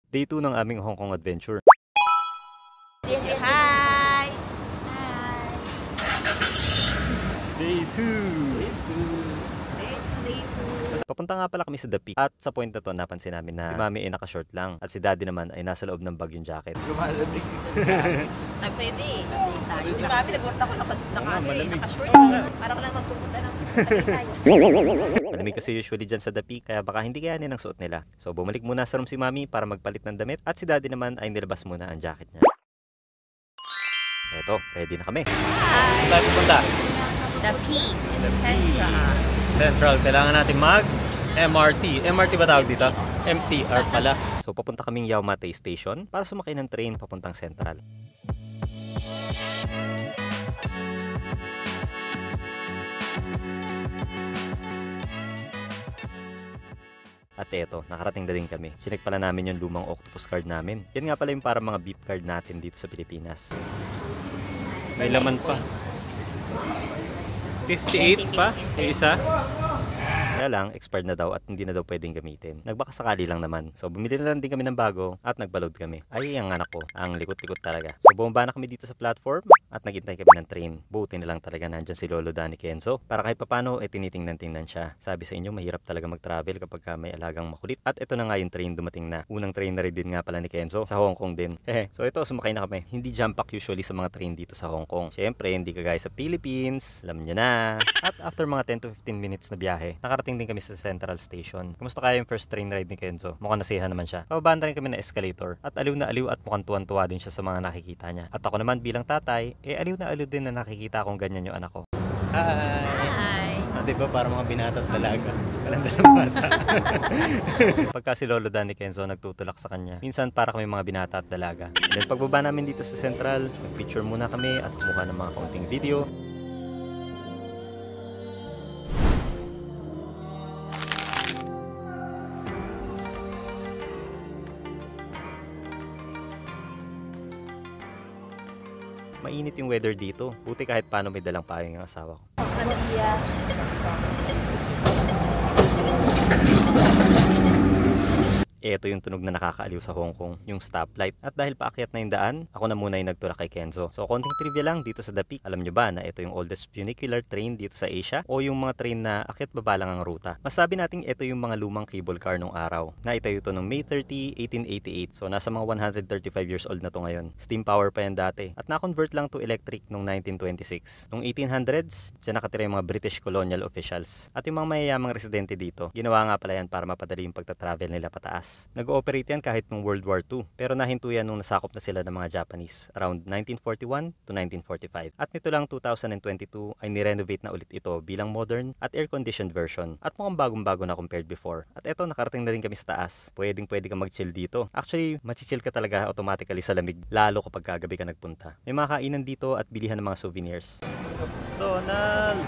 Day 2 ng aming Hong Kong adventure. Hi! Day 2! Day 2. Papunta nga pala kami sa The Peak. At sa point na to, napansin namin na si Mami ay naka-short lang. At si Daddy naman ay nasa loob ng bagyong jacket. Lumalamig. Ay, pwede. Di ba, nagulat ako naka-short. Parang lang magpupunta ng tayo. Malamig kasi usually dyan sa The Peak, kaya baka hindi kayanin ang suot nila. So bumalik muna sa room si Mami para magpalit ng damit. At si Daddy naman ay nilabas muna ang jacket niya. Eto, ready na kami. Hi! Saan pupunta? The Peak in Central. Central, kailangan natin mag-MRT. MRT ba tawag dito? MTR pala. So papunta kaming Yau Ma Tei Station para sumakay ng train papuntang Central. At eto, nakarating na din kami. Sinek pala namin yung lumang octopus card namin. Yan nga pala yung para mga beep card natin dito sa Pilipinas. May laman pa. 58 pa? Yung isa? Kaya lang, expired na daw at hindi na daw pwedeng gamitin. Nagbaka sakali lang naman. So bumili na lang din kami ng bago at nagbalod kami. Ay, ang anak ko, ang likot-likot talaga. So bumaba na kami dito sa platform at naghintay kami ng train. Buti na lang talaga nandyan si Lolo Danny Kenzo. Para kahit papano, tinitingnan-tingnan siya. Sabi sa inyo, mahirap talaga mag-travel kapag may alagang makulit. At ito na nga yung train dumating na. Unang train na rin din nga pala ni Kenzo sa Hong Kong din. So ito, sumakay na kami. Hindi jump pack usually sa mga train dito sa Hong Kong. Syempre, hindi kagaya sa Philippines. Alam niyo na. At after mga 10 to 15 minutes na biyahe, nakarating din kami sa Central Station. Kumusta kaya yung first train ride ni Kenzo? Mukhang nasiyahan naman siya. Pababaan na rin kami na escalator at aliw na aliw at mukhang tuwan-tuwa din siya sa mga nakikita niya. At ako naman bilang tatay, aliw na aliw din na nakikita kong ganyan yung anak ko. Hi! Diba parang mga binata at dalaga. Walang dalang bata. Pagka si Lolo Danny Kenzo nagtutulak sa kanya, minsan para kami mga binata at dalaga. And then pagbaba namin dito sa Central, nag-picture muna kami at kumuha ng mga kaunting video. Mainit yung weather dito. Buti kahit paano may dalang payong yung asawa ko. Ito yung tunog na nakakaaliw sa Hong Kong, yung stoplight. At dahil paakyat na yung daan, ako na muna yung nagtulak kay Kenzo. So konting trivia lang dito sa The Peak. Alam nyo ba na ito yung oldest funicular train dito sa Asia? O yung mga train na akyat baba lang ang ruta? Masabi natin ito yung mga lumang cable car nung araw. Na itayo ito noong May 30, 1888. So nasa mga 135 years old na to ngayon. Steam power pa yan dati. At na-convert lang to electric noong 1926. Noong 1800s, dyan nakatira yung mga British colonial officials. At yung mga mayayamang residente dito, ginawa nga pala yan para mapadali yung pagta-travel nila pataas. Nag-ooperate yan kahit nung World War II, pero nahinto yan nung nasakop na sila ng mga Japanese around 1941 to 1945. At nito lang 2022 ay nirenovate na ulit ito bilang modern at air-conditioned version. At mukhang bagong-bago na compared before. At eto, nakarating na din kami sa taas. Pwede ka mag-chill dito. Actually, mag-chill ka talaga automatically sa lamig, lalo kapag kagabi ka nagpunta. May mga kainan dito at bilihan ng mga souvenirs. Donald!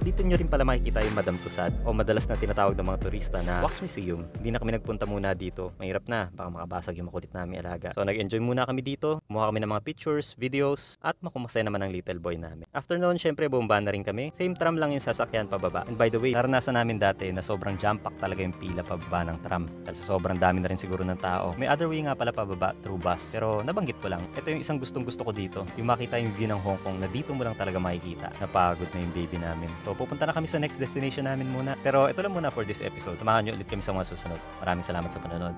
Dito nyo rin pala makikita yung Madame Tussauds o madalas na tinatawag ng mga turista na Wax Museum. Hindi na kami nagpunta muna dito. Mahirap na, baka makabasag yung makulit namin alaga. So nag-enjoy muna kami dito, kumuha kami ng mga pictures, videos, at makumasaya naman ang little boy namin. After noon, syempre bumaba na rin kami. Same tram lang yung sasakyan pababa. And by the way, naranasan namin dati na sobrang jam-pack talaga yung pila pababa ng tram. Dahil sa sobrang dami na rin siguro ng tao. May other way nga pala pababa through bus. Pero nabanggit ko lang. Ito yung isang gustong-gusto ko dito. Yung makita yung view ng Hong Kong na dito mo lang talaga makikita. Napagod na yung baby namin. So pupunta na kami sa next destination namin muna. Pero ito lang muna for this episode. Samahan nyo ulit kami sa mga susunod. Maraming salamat sa panonood.